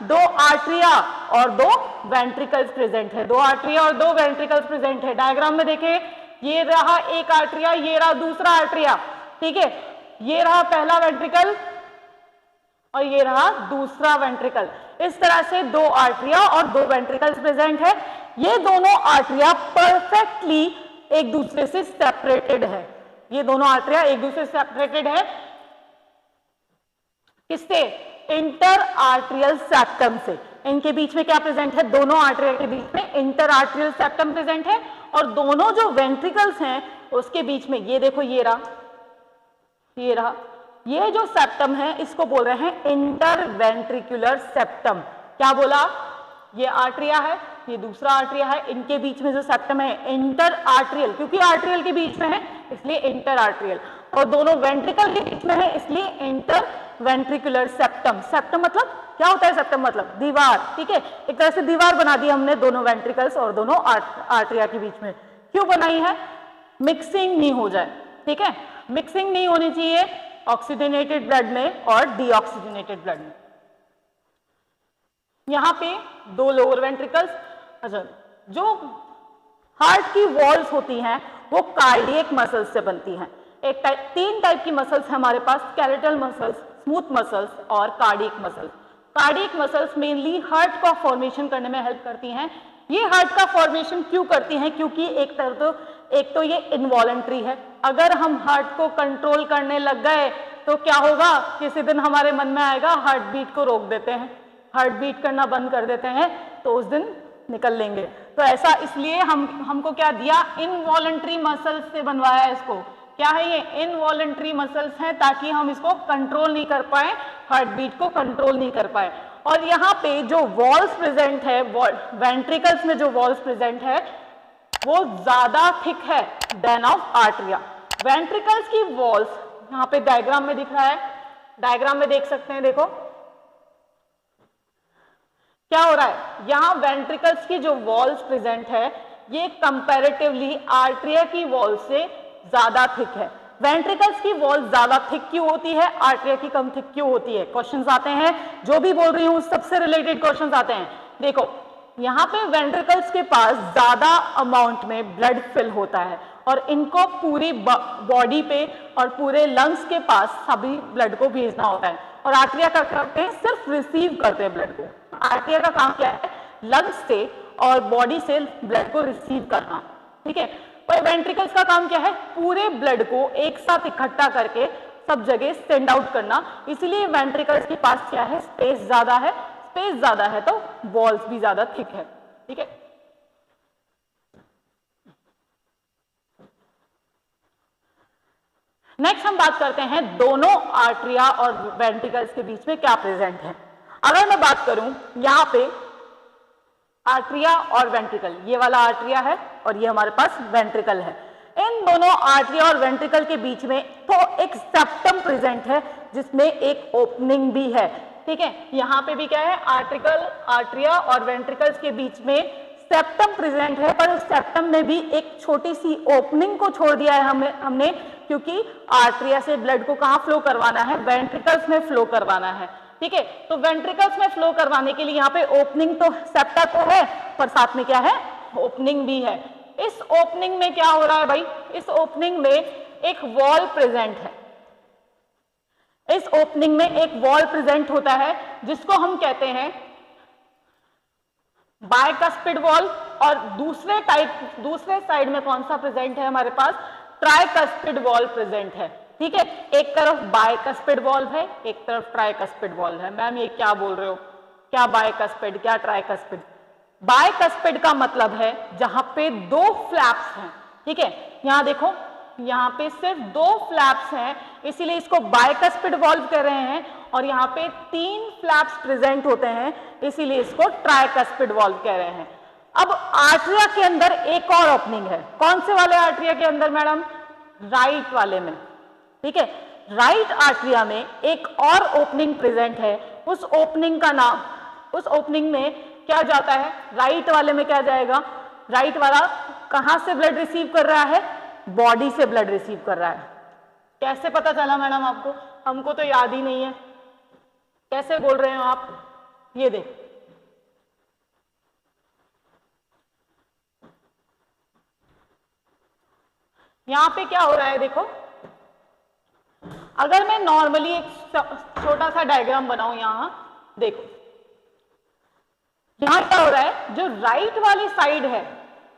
दो आर्टरिया और दो वेंट्रिकल्स प्रेजेंट है, दो आर्टरिया और दो वेंट्रिकल्स प्रेजेंट है। डायग्राम में देखें, ये रहा एक आर्टरिया, ये रहा दूसरा आर्टरिया, ठीक है, ये रहा पहला वेंट्रिकल और ये रहा दूसरा वेंट्रिकल। इस तरह से दो आर्टरिया और दो वेंट्रिकल्स प्रेजेंट है। ये दोनों आर्टरिया परफेक्टली एक दूसरे से सेपरेटेड है, ये दोनों आर्टरिया एक दूसरे से सेपरेटेड है किससे? इंटर आर्टरियल सेप्टम से। इनके बीच में क्या प्रेजेंट है? दोनों आर्टरिया के बीच में इंटर आर्टरियल सेप्टम प्रेजेंट है और दोनों जो वेंट्रिकल्स हैं उसके बीच में ये देखो, ये रहा, ये रहा, ये जो सेप्टम है इसको बोल रहे हैं इंटर वेंट्रिकुलर सेप्टम। क्या बोला? ये आर्टरिया है, ये दूसरा आर्टरिया है, इनके बीच में जो सेप्टम है इंटर आर्टरियल, क्योंकि आर्टरियल के बीच में है इसलिए इंटर आर्टरियल, और दोनों वेंट्रिकल के बीच में है इसलिए इंटर वेंट्रिकुलर सेप्टम। सेप्टम मतलब क्या होता है? सेप्टम मतलब दीवार, ठीक है, एक तरह से दीवार बना दी हमने दोनों वेंट्रिकल्स और दोनों आर्टरिया के बीच में। क्यों बनाई है? मिक्सिंग नहीं हो जाए, ठीक है, मिक्सिंग नहीं होनी चाहिए ऑक्सीजनेटेड ब्लड में और डीऑक्सीजनेटेड ब्लड में। यहां पे दो लोअर वेंट्रिकल्स, अच्छा, जो हार्ट की वॉल्स होती हैं वो कार्डियक मसल्स से बनती हैं। तीन टाइप की मसल्स है हमारे पास, स्केलेटल मसल्स, स्मूथ मसल्स और cardiac muscles. Cardiac muscles mainly heart का फॉर्मेशन करने में हेल्प करती हैं। ये हार्ट का फॉर्मेशन क्यों करती हैं? क्योंकि एक तो ये इनवॉलंटरी है, अगर हम हार्ट को कंट्रोल करने लग गए तो क्या होगा? किसी दिन हमारे मन में आएगा हार्ट बीट को रोक देते हैं, हार्ट बीट करना बंद कर देते हैं, तो उस दिन निकल लेंगे। तो ऐसा इसलिए हमको क्या दिया? इनवॉलंटरी मसल्स से बनवाया इसको। क्या है ये? इनवॉलंटरी मसल्स हैं, ताकि हम इसको कंट्रोल नहीं कर पाए, हार्ट बीट को कंट्रोल नहीं कर पाए। और यहाँ पे जो वॉल्स प्रेजेंट है, वेंट्रिकल्स में जो वॉल्स प्रेजेंट है वो ज्यादा थिक है देन ऑफ आर्टरिया। वेंट्रिकल्स की वॉल्स यहाँ पे डायग्राम में दिख रहा है, डायग्राम में देख सकते हैं, देखो क्या हो रहा है। यहाँ वेंट्रिकल्स की जो वॉल्स प्रेजेंट है ये कंपैरेटिवली आर्टरिया की वॉल से ज्यादा थिक है। वेंट्रिकल्स की वॉल ज्यादा थिक क्यों होती है, आर्टरिया की कम थिक क्यों होती है? क्वेश्चंस आते हैं, जो भी बोल रही हूं सबसे रिलेटेड क्वेश्चंस आते हैं। देखो यहाँ पे वेंट्रिकल्स के पास ज्यादा अमाउंट में ब्लड फिल होता है और इनको पूरी बॉडी पे और पूरे लंग्स के पास सभी ब्लड को भेजना होता है, और आर्टरिया का करते हैं सिर्फ रिसीव करते हैं ब्लड को। आर्टरिया का काम क्या है? लंग्स से और बॉडी से ब्लड को रिसीव करना, ठीक है। पर वेंट्रिकल्स का काम क्या है? पूरे ब्लड को एक साथ इकट्ठा करके सब जगह सेंड आउट करना। इसीलिए वेंट्रिकल्स के पास क्या है? स्पेस ज्यादा है, स्पेस ज्यादा है तो वॉल्स भी ज्यादा थिक है, ठीक है। नेक्स्ट हम बात करते हैं दोनों आर्टरिया और वेंट्रिकल्स के बीच में क्या प्रेजेंट है। अगर मैं बात करूं यहाँ पे आर्टरिया और वेंट्रिकल, ये वाला आर्टरिया है और ये हमारे पास वेंट्रिकल है, इन दोनों आर्टरिया और वेंट्रिकल के बीच में तो एक सेप्टम प्रेजेंट है जिसमें एक ओपनिंग भी है, ठीक है। यहाँ पे भी क्या है? आर्टरिया और वेंट्रिकल्स के बीच में सेप्टम प्रेजेंट है, पर उस सेप्टम में भी एक छोटी सी ओपनिंग को छोड़ दिया है हमने, क्योंकि आर्टरिया से ब्लड को कहाँ फ्लो करवाना है? वेंट्रिकल्स में फ्लो करवाना है, ठीक है। तो वेंट्रिकल्स में फ्लो करवाने के लिए यहाँ पे ओपनिंग तो सेप्टा तो है, पर साथ में क्या है? ओपनिंग भी है। इस ओपनिंग में क्या हो रहा है भाई? इस ओपनिंग में एक वॉल प्रेजेंट है, इस ओपनिंग में एक वॉल प्रेजेंट होता है जिसको हम कहते हैं बायकस्पिड वॉल, और दूसरे साइड में कौन सा प्रेजेंट है हमारे पास? ट्राइकस्पिड वॉल प्रेजेंट है, ठीक है। एक तरफ बायकस्पिड वॉल्व है, एक तरफ ट्राइकस्पिड वॉल्व है। मैम ये क्या बोल रहे हो? क्या बायकस्पिड, क्या ट्राइकस्पिड? बायकस्पिड का मतलब है जहां पे दो फ्लैप्स हैं, ठीक है। यहां देखो, यहाँ पे सिर्फ दो फ्लैप्स हैं, इसीलिए इसको बायकस्पिड वॉल्व कह रहे हैं, और यहाँ पे तीन फ्लैप्स प्रेजेंट होते हैं, इसीलिए इसको ट्राइकस्पिड वॉल्व कह रहे हैं। अब आर्टरिया के अंदर एक और ओपनिंग है। कौन से वाले आर्टरिया के अंदर मैडम? राइट वाले में, ठीक है। राइट आर्टरिया में एक और ओपनिंग प्रेजेंट है। उस ओपनिंग का नाम, उस ओपनिंग में क्या जाता है? राइट वाले में क्या जाएगा? राइट वाला कहां से ब्लड रिसीव कर रहा है? बॉडी से ब्लड रिसीव कर रहा है। कैसे पता चला मैडम आपको? हमको तो याद ही नहीं है, कैसे बोल रहे हो आप? ये देख, यहां पे क्या हो रहा है देखो, अगर मैं नॉर्मली एक छोटा सा डायग्राम बनाऊं, यहां देखो यहां क्या हो रहा है, जो राइट वाली साइड है,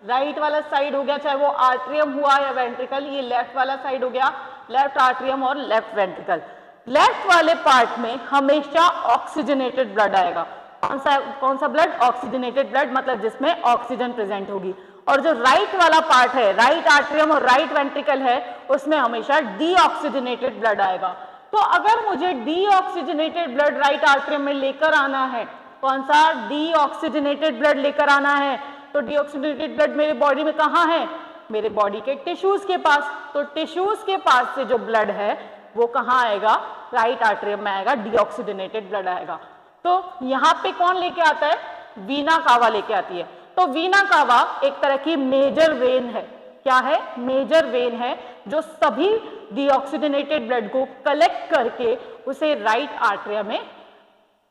राइट वाला साइड हो गया चाहे वो आर्ट्रियम हुआ या वेंट्रिकल, ये लेफ्ट वाला साइड हो गया लेफ्ट आर्ट्रियम और लेफ्ट वेंट्रिकल। लेफ्ट वाले पार्ट में हमेशा ऑक्सीजनेटेड ब्लड आएगा। कौन सा ब्लड? ऑक्सीजनेटेड ब्लड, मतलब जिसमें ऑक्सीजन प्रेजेंट होगी। और जो राइट वाला पार्ट है, राइट आर्ट्रियम और राइट वेंट्रिकल है, उसमें हमेशा डीऑक्सीजनेटेड ब्लड आएगा। तो अगर मुझे डीऑक्सीजनेटेड ब्लड राइट आर्ट्रियम में लेकर आना है, कौन सा? डीऑक्सीजनेटेड ब्लड लेकर आना है, तो डीऑक्सीजनेटेड ब्लड मेरे बॉडी में कहाँ है? मेरे बॉडी के टिश्यूज के पास। तो टिश्यूज के पास से जो ब्लड है वो कहाँ आएगा? राइट आर्ट्रियम में आएगा, डीऑक्सीजनेटेड ब्लड आएगा। तो यहाँ पे कौन लेके आता है? वीना कावा लेके आती है। तो वीना कावा एक तरह की मेजर वेन है। क्या है? मेजर वेन है, जो सभी डीऑक्सीजनेटेड ब्लड को कलेक्ट करके उसे राइट आर्ट्रियम में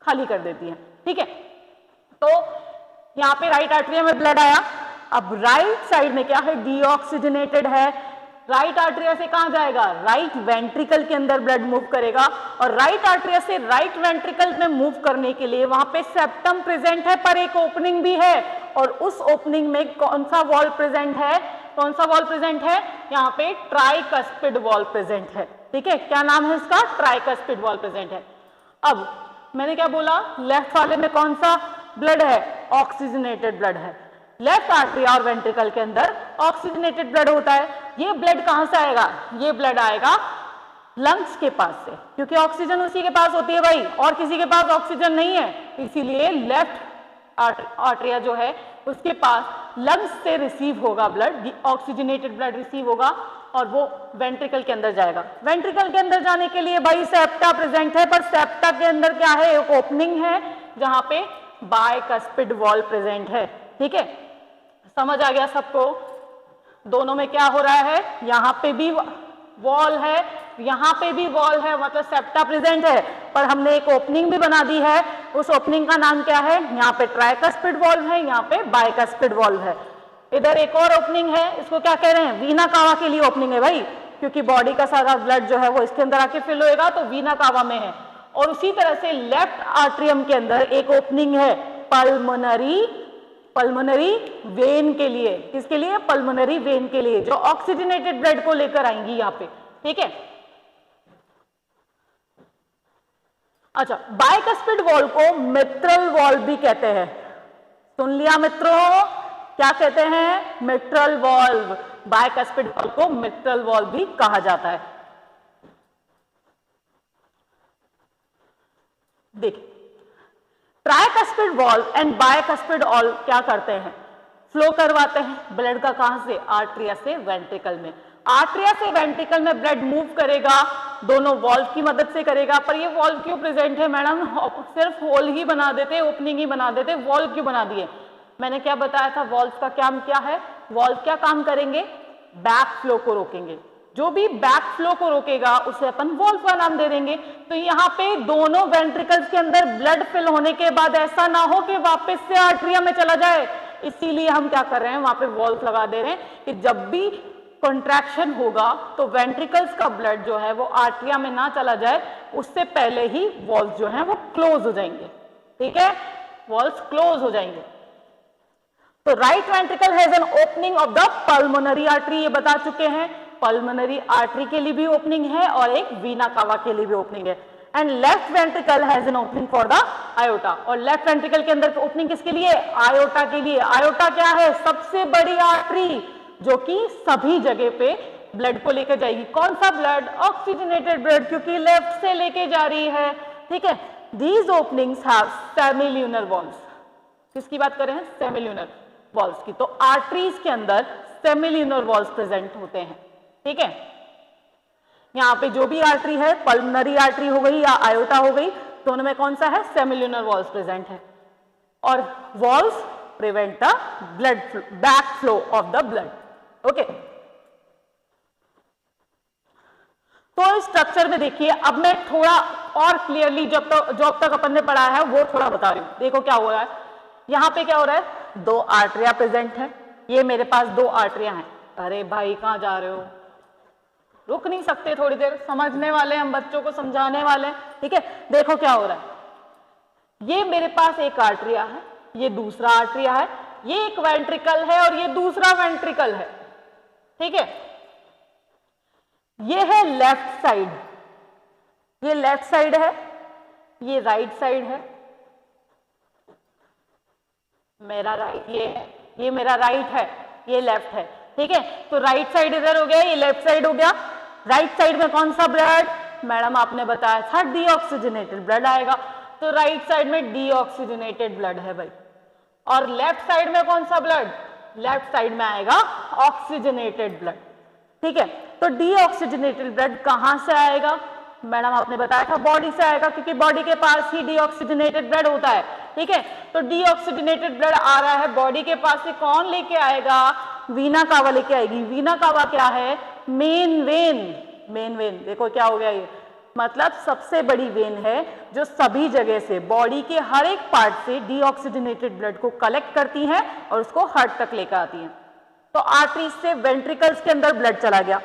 खाली कर देती है। ठीक है, तो यहाँ पे राइट आर्ट्रियम में ब्लड आया। अब राइट साइड में क्या है? डीऑक्सीजनेटेड है। राइट आर्ट्रिया से कहां जाएगा? राइट वेंट्रिकल के अंदर ब्लड मूव करेगा, और राइट आर्ट्रिया से राइट वेंट्रिकल में मूव करने के लिए वहां पे सेप्टम प्रेजेंट है, पर एक ओपनिंग भी है। और उस ओपनिंग में कौन सा वॉल प्रेजेंट है? कौन सा वॉल प्रेजेंट है? यहाँ पे ट्राइकस्पिड वॉल प्रेजेंट है। ठीक है, क्या नाम है इसका? ट्राइकस्पिड वॉल प्रेजेंट है। अब मैंने क्या बोला? लेफ्ट वाले में कौन सा ब्लड है? ऑक्सीजनेटेड ब्लड है। लेफ्ट आर्टरी और वेंट्रिकल के अंदर ऑक्सीजनेटेड ब्लड होता है। ये ब्लड कहां से आएगा? ये ब्लड आएगा लंग्स के पास से, क्योंकि ऑक्सीजन उसी के पास होती है भाई, और किसी के पास ऑक्सीजन नहीं है, इसीलिए लेफ्ट आर्टरिया जो है उसके पास लंग्स से रिसीव होगा ब्लड, ऑक्सीजनेटेड ब्लड रिसीव होगा, और वो वेंट्रिकल के अंदर जाएगा। वेंट्रिकल के अंदर जाने के लिए भाई सेप्टा प्रेजेंट है, पर सेप्टा के अंदर क्या है? एक ओपनिंग है जहां पे बायकस्पिड वॉल प्रेजेंट है। ठीक है, समझ आ गया सबको? दोनों में क्या हो रहा है? यहाँ पे भी वॉल है, यहाँ पे भी वॉल है, मतलब सेप्टा प्रेजेंट है, पर हमने एक ओपनिंग भी बना दी है। उस ओपनिंग का नाम क्या है? यहाँ पे ट्राइकस्पिड वॉल्व है, यहाँ पे बायकस्पिड वॉल्व है। इधर एक और ओपनिंग है, इसको क्या कह रहे हैं? वीना कावा के लिए ओपनिंग है भाई, क्योंकि बॉडी का सारा ब्लड जो है वो इसके अंदर आके फिल होएगा, तो वीना कावा में है। और उसी तरह से लेफ्ट आर्ट्रियम के अंदर एक ओपनिंग है पल्मोनरी वेन के लिए। किसके लिए? पल्मोनरी वेन के लिए, जो ऑक्सीजनेटेड ब्लड को लेकर आएंगी यहाँ पे। ठीक है, अच्छा, बायकस्पिड वॉल को मिट्रल वॉल भी कहते हैं। सुन लिया मित्रों? क्या कहते हैं? Mitral valve. बायकस्पिड वॉल को मिट्रल वॉल भी कहा जाता है। देखिए, tricuspid valve and bicuspid valve क्या करते हैं? फ्लो करवाते हैं ब्लड का। कहां से? आर्ट्रिया से वेंट्रिकल में। आर्ट्रिया से वेंट्रिकल में ब्लड मूव करेगा, दोनों वॉल्व की मदद से करेगा। पर ये वॉल्व क्यों प्रेजेंट है मैडम? सिर्फ होल ही बना देते, ओपनिंग ही बना देते, वॉल्व क्यों बना दिए? मैंने क्या बताया था? वॉल्व का काम क्या है? वॉल्व क्या काम करेंगे? बैक फ्लो को रोकेंगे। जो भी बैक फ्लो को रोकेगा उसे अपन वॉल्व का नाम दे देंगे। तो यहाँ पे दोनों वेंट्रिकल्स के अंदर ब्लड फिल होने के बाद ऐसा ना हो कि वापस से आर्ट्रिया में चला जाए, इसीलिए हम क्या कर रहे हैं? वहां पे वॉल्व लगा दे रहे हैं कि जब भी कॉन्ट्रैक्शन होगा तो वेंट्रिकल्स का ब्लड जो है वो आर्ट्रिया में ना चला जाए, उससे पहले ही वॉल्व जो है वो क्लोज हो जाएंगे। ठीक है, वॉल्व क्लोज हो जाएंगे। तो right ventricle has an opening of the pulmonary artery, ये बता चुके हैं। पल्मोनरी आर्टरी के लिए भी ओपनिंग है और एक वीना कावा के लिए भी ओपनिंग है। And left ventricle has an opening for the iota. और लेफ्ट वेंट्रिकल के अंदर ओपनिंग किसके लिए? आयोटा के लिए। आयोटा क्या है? सबसे बड़ी आर्टरी जो कि सभी जगह पे ब्लड को लेकर जाएगी। कौन सा ब्लड? ऑक्सीजनेटेड ब्लड, क्योंकि लेफ्ट से लेके जा रही है। ठीक है, these openings have semilunar valves. किसकी बात कर रहे हैं? सेमिल्यूनर वॉल्व्स की। तो आर्टरीज के अंदर सेमिल्यूनर वॉल्व्स प्रेजेंट होते हैं। ठीक है, यहाँ पे जो भी आर्टरी है, पल्मोनरी आर्टरी हो गई या आयोटा हो गई, दोनों में कौन सा है? सेमिल्यूनर वॉल्व्स प्रेजेंट है। और valves prevent the blood back flow of the blood. Okay, तो इस स्ट्रक्चर में देखिए, अब मैं थोड़ा और क्लियरली जो अब तक अपन ने पढ़ा है वो थोड़ा बता रही हूँ। देखो क्या हो रहा है, यहाँ पे क्या हो रहा है, 2 आर्टरिया प्रेजेंट है, ये मेरे पास 2 आर्टरिया हैं। अरे भाई कहाँ जा रहे हो, रुक नहीं सकते थोड़ी देर, समझने वाले हम बच्चों को समझाने वाले, ठीक है। देखो क्या हो रहा है, ये मेरे पास एक आर्टरिया है, ये दूसरा आर्टरिया है, ये एक वेंट्रिकल है और ये दूसरा वेंट्रिकल है, ठीक है। ये है लेफ्ट साइड, ये लेफ्ट साइड है, ये राइट साइड है, मेरा राइट ये है, ये मेरा राइट है, ये लेफ्ट है, ठीक है। तो राइट साइड इधर हो गया, ये लेफ्ट साइड हो गया। राइट साइड में कौन सा ब्लड, मैडम आपने बताया था डीऑक्सीजनेटेड ब्लड आएगा, तो राइट साइड में डीऑक्सीजनेटेड ब्लड है भाई। और लेफ्ट साइड में कौन सा ब्लड, लेफ्ट साइड में आएगा ऑक्सीजनेटेड ब्लड, ठीक है। तो डीऑक्सीजनेटेड ब्लड कहां से आएगा, मैडम आपने बताया था बॉडी से आएगा, क्योंकि बॉडी के पास ही डीऑक्सीजनेटेड ब्लड होता है, ठीक है। तो डीऑक्सीजनेटेड ब्लड आ रहा है बॉडी के पास से, कौन लेके आएगा, वीना कावा लेके आएगी। वीना कावा क्या है, मेन वेन, मेन वेन। देखो क्या हो गया, ये मतलब सबसे बड़ी वेन है जो सभी जगह से, बॉडी के हर एक पार्ट से डीऑक्सीजनेटेड ब्लड को कलेक्ट करती है और उसको हार्ट तक लेकर आती है। तो आर्टरी से वेंट्रिकल्स के अंदर ब्लड चला गया,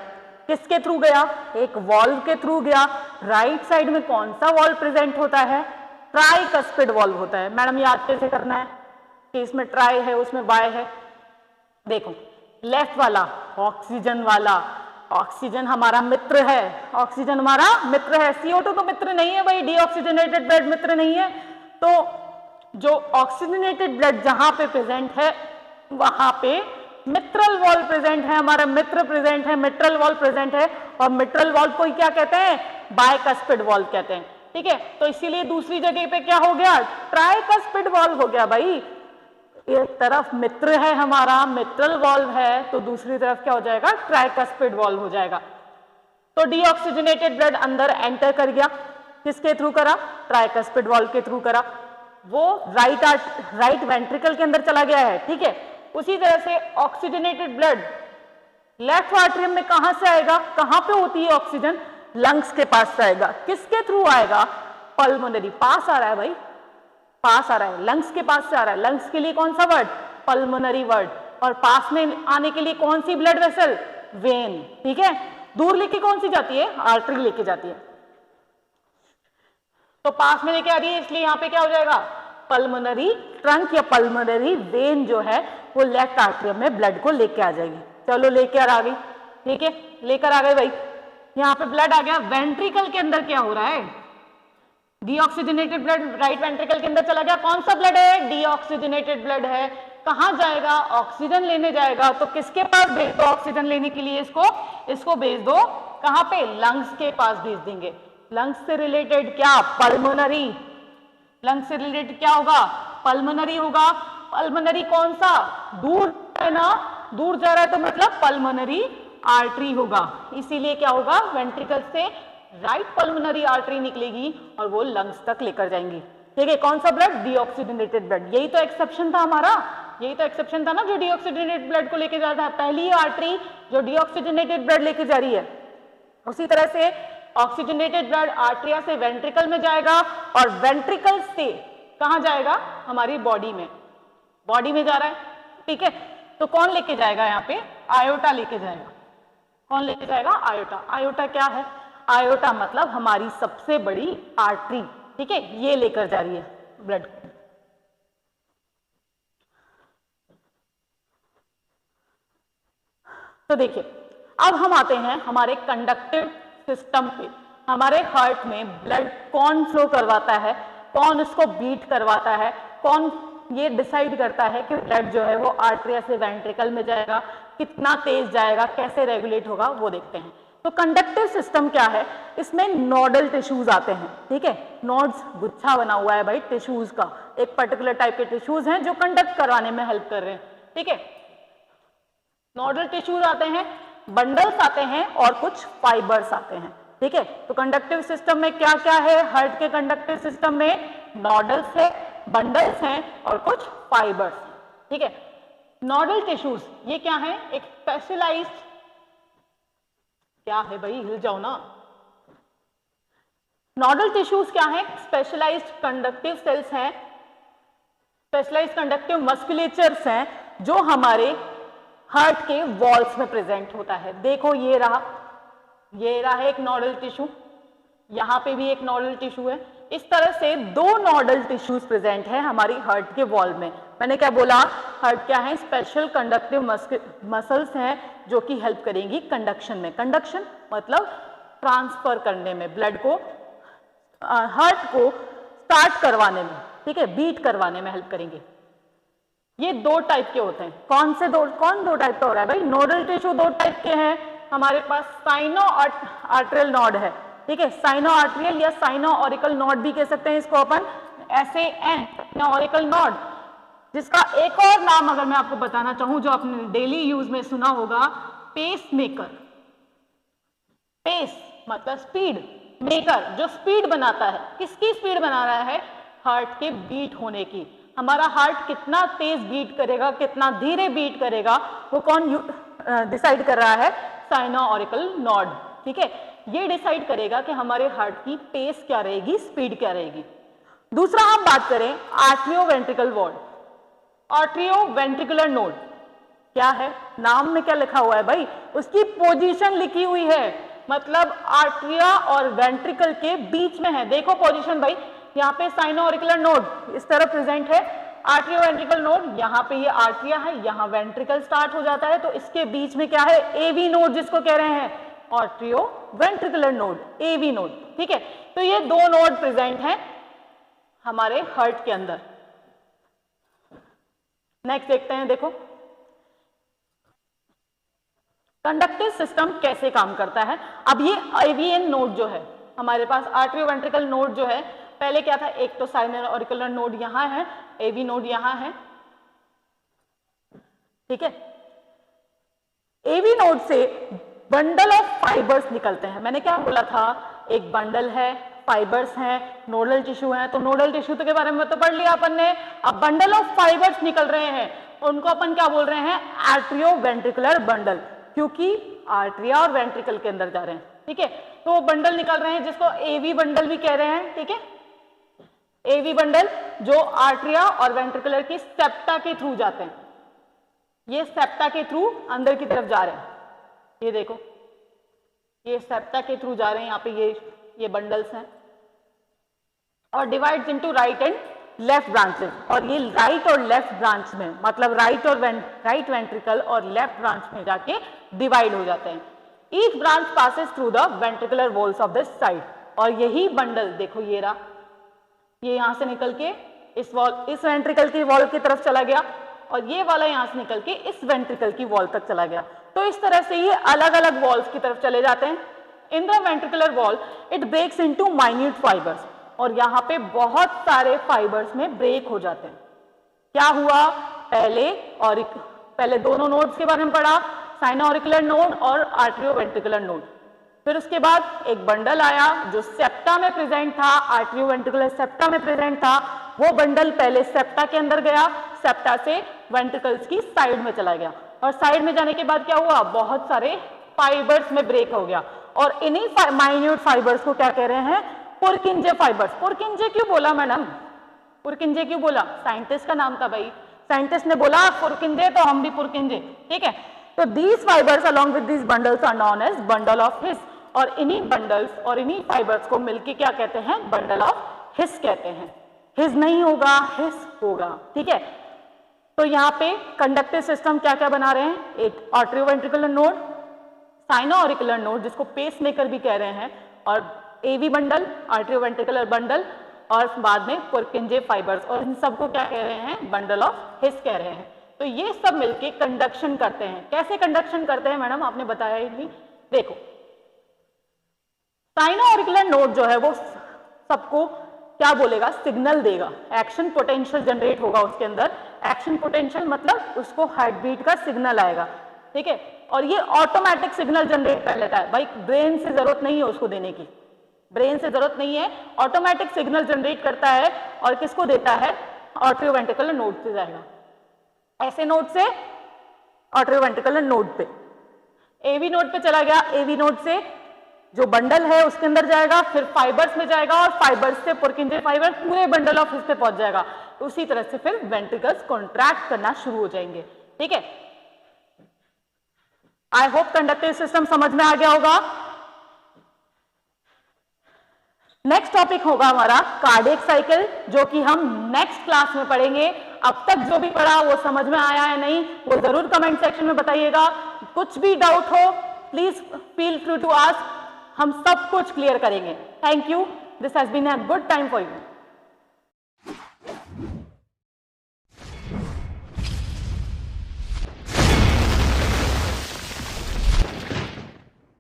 किसके थ्रू गया, एक वॉल्व के थ्रू गया। राइट साइड में कौन सा वॉल्व प्रेजेंट होता है, ट्राइकस्पिड वॉल्व होता है। मैडम याद कैसे करना है कि इसमें ट्राई है उसमें बाय है। देखो लेफ्ट वाला ऑक्सीजन वाला, ऑक्सीजन हमारा मित्र है, ऑक्सीजन हमारा मित्र है, CO2 तो मित्र नहीं है भाई, डीऑक्सीजनेटेड ब्लड मित्र नहीं है। तो जो ऑक्सीजनेटेड ब्लड जहां पे प्रेजेंट है वहां पे मिट्रल वॉल्व प्रेजेंट है, हमारा मित्र प्रेजेंट है, मिट्रल वॉल्व प्रेजेंट है। और मिट्रल वॉल्व को क्या कहते हैं, बायकस्पिड वॉल्व कहते हैं, ठीक है। तो इसीलिए दूसरी जगह पे क्या हो गया, ट्राइकस्पिड वॉल्व हो गया भाई। एक तरफ मित्र है हमारा, मिट्रल वॉल्व है, तो दूसरी तरफ क्या हो जाएगा, ट्राइकस्पिड वॉल्व हो जाएगा। तो डीऑक्सीजनेटेड ब्लड अंदर एंटर कर गया, किसके थ्रू करा, ट्राइकस्पिड वॉल्व के थ्रू करा, वो राइट वेंट्रिकल के अंदर चला गया है, ठीक है। उसी तरह से ऑक्सीजनेटेड ब्लड लेफ्ट आर्टरियम में कहां से आएगा, कहां पे होती है ऑक्सीजन, लंग्स के पास से आएगा, किसके थ्रू आएगा, पल्मोनरी, पास आ रहा है भाई, पास आ रहा है, लंग्स के पास से आ रहा है। लंग्स के लिए कौन सा वर्ड, पल्मोनरी वर्ड, और पास में आने के लिए कौन सी ब्लड वेसल, वेन, ठीक है। दूर लेके कौन सी जाती है, आर्टरी लेके जाती है। तो पास में लेके आ रही है, इसलिए यहां पे क्या हो जाएगा, पल्मोनरी ट्रंक या पल्मोनरी वेन जो है वो लेफ्ट आर्टरियम में ब्लड को लेके आ जाएगी। चलो लेकर आ गई, ठीक है, लेकर आ गए भाई, यहाँ पे ब्लड आ गया। वेंट्रिकल के अंदर क्या हो रहा है, डीऑक्सीजनेटेड ब्लड राइट वेंट्रिकल के अंदर चला गया, कौन सा ब्लड है, डीऑक्सीजनेटेड ब्लड है। कहां जाएगा, ऑक्सीजन लेने जाएगा, तो किसके पास भेज दो ऑक्सीजन लेने के लिए, इसको भेज दो कहां पे, लंग्स के पास भेज देंगे। लंग्स से रिलेटेड क्या, पल्मोनरी, लंग्स से रिलेटेड क्या होगा, पल्मोनरी होगा। पल्मोनरी कौन सा, दूर है ना, दूर जा रहा है तो मतलब पल्मोनरी आर्टरी होगा, इसीलिए क्या होगा, वेंट्रिकल से राइट पल्मोनरी आर्टरी निकलेगी और वो लंग्स तक लेकर जाएंगी, ठीक है। कौन सा ब्लड, डीऑक्सीजनेटेड ब्लड, यही तो एक्सेप्शन था हमारा, यही तो एक्सेप्शन था ना, जो डीऑक्सीजनेटेड ब्लड को लेके जा रहा है, पहली आर्टरी जो डीऑक्सीजनेटेड ब्लड लेके जा रही है। उसी तरह से ऑक्सीजनेटेड ब्लड आर्टरिया से वेंट्रिकल में जाएगा और वेंट्रिकल से कहां जाएगा, हमारी बॉडी में, बॉडी में जा रहा है, ठीक है। तो कौन लेके जाएगा, यहाँ पे आयोटा लेके जाएगा, कौन लेके जाएगा, आयोटा। आयोटा क्या है, आयोटा मतलब हमारी सबसे बड़ी आर्टरी, ठीक है, ये लेकर जा रही है ब्लड को। तो देखिए अब हम आते हैं हमारे कंडक्टिव सिस्टम पे। हमारे हार्ट में ब्लड कौन फ्लो करवाता है, कौन उसको बीट करवाता है, कौन ये डिसाइड करता है कि ब्लड जो है वो आर्टरिया से वेंट्रिकल में जाएगा, कितना तेज जाएगा, कैसे रेगुलेट होगा, वो देखते हैं। तो कंडक्टिव सिस्टम क्या है, इसमें नोडल टिश्यूज आते हैं, ठीक है। नोड्स, गुच्छा बना हुआ है भाई टिश्यूज का, एक पर्टिकुलर टाइप के टिश्यूज हैं जो कंडक्ट करवाने में हेल्प कर रहे हैं, ठीक है। नोडल टिश्यूज आते हैं, बंडल्स आते हैं और कुछ फाइबर्स आते हैं, ठीक है। तो कंडक्टिव सिस्टम में क्या क्या है, हार्ट के कंडक्टिव सिस्टम में नोडल्स है, बंडल्स हैं और कुछ फाइबर्स, ठीक है। नोडल टिश्यूज ये क्या है, एक स्पेशलाइज्ड, क्या है भाई, हिल जाओ ना, नोडल टिश्यूज क्या है? स्पेशलाइज्ड कंडक्टिव सेल्स हैं, स्पेशलाइज्ड कंडक्टिव मस्कुलेचर्स हैं जो हमारे हार्ट के वॉल्स में प्रेजेंट होता है। देखो ये रहा एक नोडल टिश्यू, यहाँ पे भी एक नोडल टिश्यू है। इस तरह से दो नोडल टिश्यूज प्रेजेंट है हमारी हार्ट के वॉल में। मैंने क्या बोला? हार्ट क्या है? स्पेशल कंडक्टिव मसल्स हैं जो कि हेल्प करेंगी कंडक्शन में। कंडक्शन मतलब ट्रांसफर करने में, ब्लड को हार्ट को स्टार्ट करवाने में, ठीक है, बीट करवाने में हेल्प करेंगे। ये दो टाइप के होते हैं। कौन दो टाइप का हो रहा है भाई? नोडल टिश्यू दो टाइप के हैं हमारे पास। साइनो आर्टरियल नोड है, ठीक है, साइनो आर्टरियल या साइनो ऑरिकल नोड भी कह सकते हैं इसको अपन, SAN ऑरिकल नोड, जिसका एक और नाम अगर मैं आपको बताना चाहूं जो आपने डेली यूज में सुना होगा, पेस मेकर। पेस मतलब स्पीड, मेकर जो स्पीड बनाता है। किसकी स्पीड बना रहा है? हार्ट के बीट होने की। हमारा हार्ट कितना तेज बीट करेगा, कितना धीरे बीट करेगा, वो कौन डिसाइड कर रहा है? साइनो ऑरिकल नोड, ठीक है। ये डिसाइड करेगा कि हमारे हार्ट की पेस क्या रहेगी, स्पीड क्या रहेगी। दूसरा हम बात करें आर्ट्रियोवेंट्रिकल वॉल, आर्ट्रियोवेंट्रिकुलर नोड क्या है? नाम में क्या लिखा हुआ है भाई? उसकी पोजीशन लिखी हुई है, मतलब आर्ट्रिया और वेंट्रिकल के बीच में है। देखो पोजीशन भाई, यहाँ पे साइनो ऑरिकुलर नोड इस तरह प्रेजेंट है, आर्ट्रियो वेंट्रिकल नोड, यहाँ पे ये आर्ट्रिया है, यहाँ वेंट्रिकल स्टार्ट हो जाता है, तो इसके बीच में क्या है? एवी नोड, जिसको कह रहे हैं atrioventricular node, AV node, ठीक है। तो ये दो नोड प्रेजेंट हैं हमारे हार्ट के अंदर। नेक्स्ट देखते हैं, देखो कंडक्टिव सिस्टम कैसे काम करता है। अब ये एवीएन नोड जो है हमारे पास, आर्ट्रियो वेंट्रिकल नोड जो है, पहले क्या था? एक तो साइनो ऑरिकुलर नोड यहां है, एवी नोड यहां है, ठीक है। एवी नोड से बंडल ऑफ फाइबर्स निकलते हैं। मैंने क्या बोला था? एक बंडल है, फाइबर्स हैं, नोडल टिश्यू है। तो नोडल टिश्यू के बारे में तो पढ़ लिया अपन ने। अब बंडल ऑफ फाइबर्स निकल रहे हैं, उनको अपन क्या बोल रहे हैं? आर्ट्रियो वेंट्रिकुलर बंडल, क्योंकि आर्ट्रिया और वेंट्रिकल के अंदर जा रहे हैं, ठीक है। तो बंडल निकल रहे हैं जिसको एवी बंडल भी कह रहे हैं, ठीक है। एवी बंडल जो आर्ट्रिया और वेंट्रिकुलर की सेप्टा के थ्रू जाते हैं, ये सेप्टा के थ्रू अंदर की तरफ जा रहे हैं। ये देखो, ये सेप्टा के थ्रू जा रहे हैं, यहाँ पे ये बंडल्स हैं, और divides into right and left branches. और ये राइट और लेफ्ट ब्रांच में, मतलब राइट वेंट्रिकल और लेफ्ट ब्रांच में जाके डिवाइड हो जाते हैं। Each branch passes through the ventricular walls of the side. और यही बंडल देखो, ये रहा, ये यहां से निकल के इस वेंट्रिकल की वॉल की तरफ चला गया, और ये वाला यहां से निकल के इस वेंट्रिकल की वॉल तक चला गया। तो इस तरह से ये अलग अलग वॉल्स की तरफ चले जाते हैं। In the ventricular wall it breaks into minute fibres, और यहाँ पे बहुत सारे फाइबर्स में ब्रेक हो जाते हैं। क्या हुआ? पहले दोनों नोड्स के बारे में पढ़ा, साइनो ऑरिकुलर नोड और आर्ट्रियो वेंट्रिकुलर नोड। फिर उसके बाद एक बंडल आया जो सेप्टा में प्रेजेंट था, आर्ट्रियो वेंट्रिकुलर सेप्टा में प्रेजेंट था। वो बंडल पहले सेप्टा के अंदर गया, सेप्टा से वेंट्रिकल्स की साइड में चला गया, और साइड में जाने के बाद क्या हुआ? बहुत सारे फाइबर्स में ब्रेक हो गया, और इन्हीं माइन्यूट फाइबर्स को क्या कह रहे हैं? पुरकिंजे फाइबर्स। पुरकिंजे क्यों बोला मैडम? पुरकिंजे क्यों बोला? साइंटिस्ट का नाम था भाई, साइंटिस्ट ने बोला पुरकिंजे, तो हम भी पुरकिंजे, ठीक है। तो these fibres along with these bundles are known as bundle of His, और इन्हीं बंडल्स और इन्हीं फाइबर्स को मिलके क्या कहते हैं? बंडल ऑफ हिस कहते हैं। हिस नहीं होगा, हिस होगा, ठीक है। तो यहाँ पे कंडक्टिव सिस्टम क्या क्या बना रहे हैं? एक atrioventricular node, sinoauricular node जिसको पेस मेकर भी कह रहे हैं, और AV bundle, atrioventricular bundle, और बाद में पुरकिंजे फाइबर्स, और इन सबको क्या कह रहे हैं? बंडल ऑफ हिस कह रहे हैं। तो ये सब मिलके कंडक्शन करते हैं। कैसे कंडक्शन करते हैं मैडम? आपने बताया ही नहीं। देखो, साइनो ऑरिकुलर नोड जो है वो सबको क्या बोलेगा? सिग्नल देगा, एक्शन पोटेंशियल जनरेट होगा उसके अंदर। एक्शन पोटेंशियल मतलब उसको हार्ट बीट का सिग्नल आएगा, ठीक है। और ये ऑटोमेटिक सिग्नल जनरेट कर लेता है भाई, ब्रेन से जरूरत नहीं है उसको देने की, ब्रेन से जरूरत नहीं है, ऑटोमेटिक सिग्नल जनरेट करता है। और किसको देता है? आर्ट्रियो वेंट्रिकुलर नोड से जाएगा, ऐसे नोड से आर्ट्रियो वेंट्रिकुलर नोड पे, एवी नोड पे चला गया, एवी नोड से जो बंडल है उसके अंदर जाएगा, फिर फाइबर्स में जाएगा और फाइबर्स से पुरकिंजे फाइबर पूरे बंडल ऑफ हिस्स पे पहुंच जाएगा। उसी तरह से फिर वेंट्रिकल्स कॉन्ट्रैक्ट करना शुरू हो जाएंगे। ठीक है, आई होप कंडक्टिव सिस्टम समझ में आ गया होगा। नेक्स्ट टॉपिक होगा हमारा कार्डियक साइकिल, जो कि हम नेक्स्ट क्लास में पढ़ेंगे। अब तक जो भी पढ़ा वो समझ में आया है नहीं, वो जरूर कमेंट सेक्शन में बताइएगा। कुछ भी डाउट हो please feel free to ask, हम सब कुछ क्लियर करेंगे। Thank you, this has been a good time for you.